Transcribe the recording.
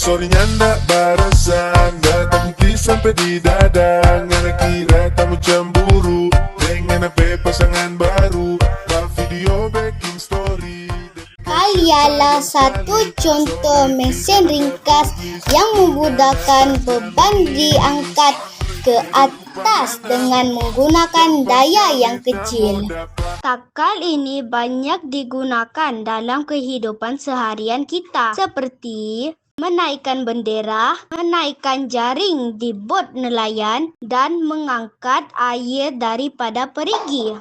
Sorry nyanda barasan, datang di sampai di dada. Ngana kira kamu cemburu dengan apa pasangan baru. Buat video baking story. Kalialah satu contoh mesin ringkas yang memudahkan beban diangkat ke atas dengan menggunakan daya yang kecil. Takal ini banyak digunakan dalam kehidupan seharian kita, seperti menaikkan bendera, menaikkan jaring di bot nelayan, dan mengangkat air daripada perigi.